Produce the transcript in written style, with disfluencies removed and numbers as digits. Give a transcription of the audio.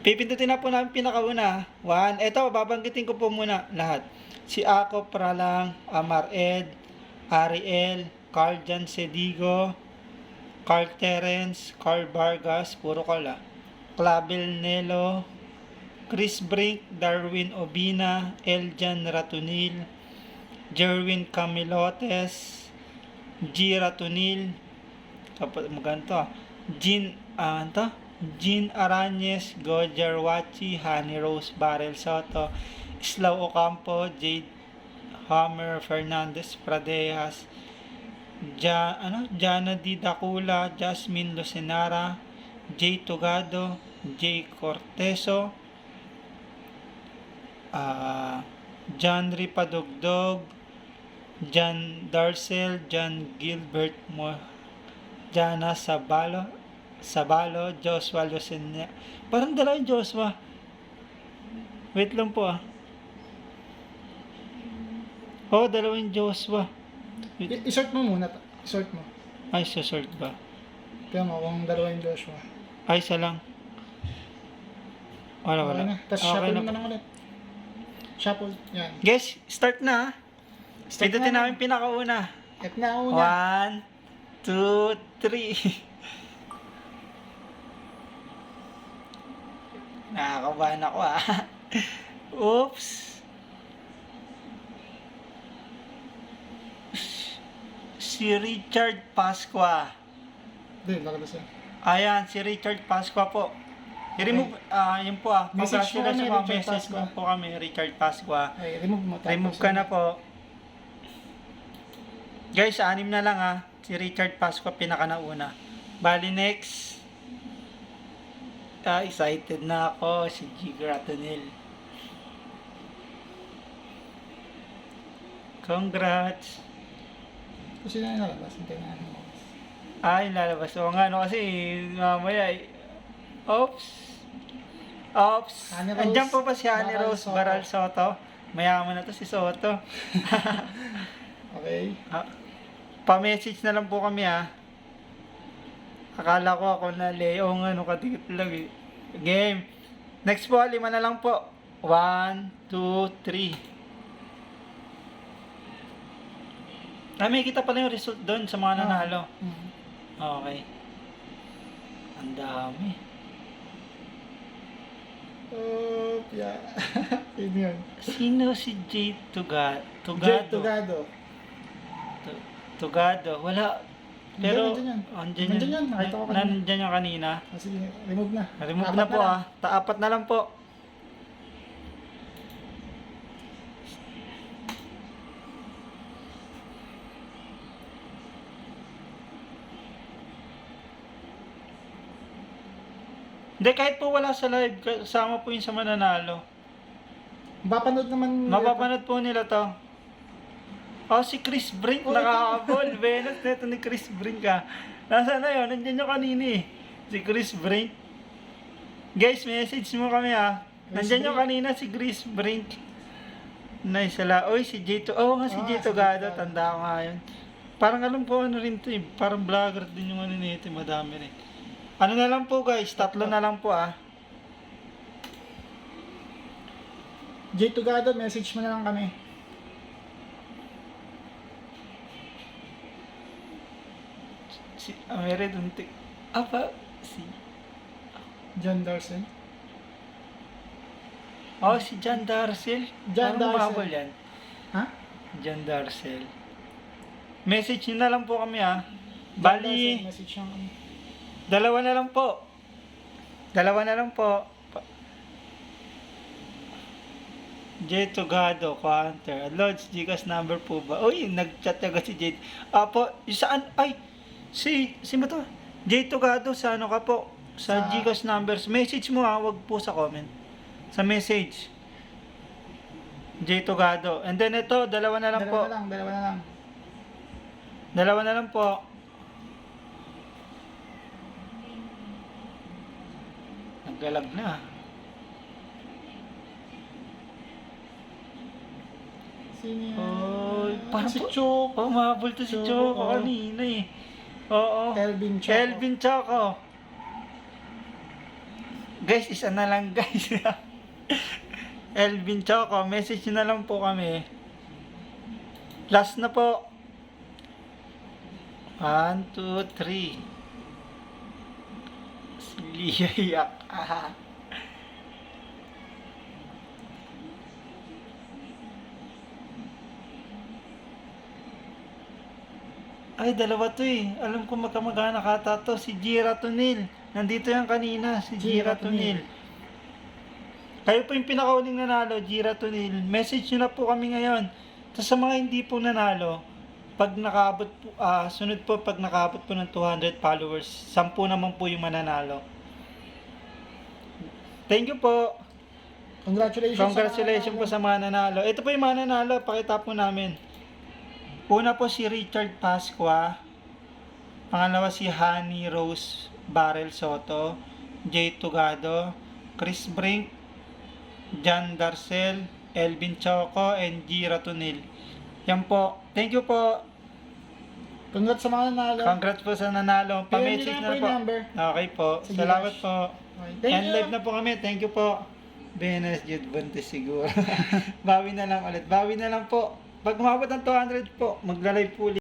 Pipindutin na po namin pinakauna. 1. Ito, babanggitin ko po muna lahat. Si Ako Pralang, Amar Ed, Ariel, Carl Jan Sedigo, Carl Terence, Carl Vargas, puro Carl Clavel Nelo, Chris Brink, Darwin Obina, Eljan Ratunil, Jerwin Camilotes, G. Ratunil, kapag maganto Jean Arañez, Gojar Wachi, Honey Rose Barrel Soto, Islaw Ocampo, Jade Hammer, Fernandez Pradeas, Jana D. Dacula, Jasmine Lucenara, J. Tugado, J. Corteso, John Ripadugdog, John Darcel, John Gilbert Jana Sabalo, Joshua Lucena. Parang dala yung Joshua. Wait lang po dalawang Joshua. I-sort mo muna. I-sort mo. Ay, sort ba? Kaya mo, kung dalawa yung Joshua. Ay, isa lang. Wala. Okay na. Tapos shuffle mo na lang ulit. Shuffle. Yan. Guys, start na. Pindutin na. namin pinakauna. Kat na una. 1, 2, 3. Nakakabahan ako Oops. Si Richard Pasqua. Hindi, nakalasa. Ayan, si Richard Pasqua po. I-remove, yun po Message po kami, Congratulations po, Richard message Pasqua. po kami, Richard Pasqua. Ay, remove mo. Remove ka na po. Guys, 6 na lang si Richard Pasqua pinakanauna. Bali next. Excited na ako, si G. Gratonil. Congrats. Kasi na nalabas. Hindi na ano. Lalabas. O nga, kasi mamaya, oops. Honey Rose Andyan po ba si Honey Baral Rose Soto. Baral Soto? Mayaman na to si Soto. Okay. Pa-message na lang po kami Akala ko ako na Leo kadikit lang Game. Next po, 5 na lang po. 1, 2, 3. May kita pala yung result doon sa mga nanalo. Okay. Ang dami. Yeah. Yun yun. Sino si J. Tugado? Jay Tugado. Tugado. Wala. Pero, Nandyan yan. Nakita ko kanina. Nandyan yung kanina. Sige, remove na. Remove Apat na po lang. Apat na lang po. Hindi, kahit po wala sa live, kasama po yung sa mananalo. Mapapanood naman. Mapapanood po nila to. Si Chris Brink, nakakabol. Venus neto ni Chris Brink Nasaan na yun? Nandiyan yung kanini si Chris Brink. Guys, message mo kami Nandiyan yung kanina si Chris Brink. Nice si J2. Si J2 Gado. Tanda ko nga yun. Parang alam ko rin to Parang vlogger din yung nito. Madami rin. Ano na lang po guys? 3 na lang po Jay Tugado, message mo na lang kami. Si Amere Duntik. Si John Darcel. si John Darcel. John Parang Darcel. umabol yan. Ha? John Darcel. Message nyo na lang po kami John Bali, Darcel, message lang kami. 2 na lang po. 2 na lang po. J. Tugado, Quanter. Lodge, Gcash number po ba? Uy, nag-chat agad si J. Po, saan? Si ba to? J. Tugado, sa ano ka po? Sa Gcash numbers. Message mo wag po sa comment. Sa message. J. Tugado. And then ito, 2 na lang po. Dalawa na lang. 2 na lang po. Naggalag na. Sino yan? Parang si Choco. Mahabol to si Choco kanina Oo. Elvin Choco. Elvin Choco. Guys, isa na lang guys. Elvin Choco, message nyo na lang po kami. Last na po. 1, 2, 3. Si Lia yak. Ay, dalawa to eh. Alam ko magkamag-anak ata to. Si Gira Tunil. Nandito yan kanina. Si Gira Gira Tunil. Tunil. Kayo po yung pinakauling nanalo, Gira Tunil. Message nyo na po kami ngayon. Tapos sa mga hindi po nanalo, pag nakaabot po, sunod po pag nakaabot po ng 200 followers, 10 naman po yung mananalo. Thank you po. Congratulations po sa mga nanalo. Ito po yung mga nanalo. Pakita po namin. Una po si Richard Pasqua. Pangalawa si Honey Rose Barrel Soto. Jay Tugado. Chris Brink. John Darcel. Elvin Choco. And Gira Tunil. Yan po. Thank you po. Congrats sa mga nanalo. Congrats po sa nanalo. Pa-message Pili na po po. yung number. Okay po. Sige, Salamat Ash. po. Okay, thank And you. live na po kami. Thank you po. Benes Jude Buntis siguro. Bawi na lang ulit. Bawi na lang po. Pag umabot ng 200 po, magla-live po ulit.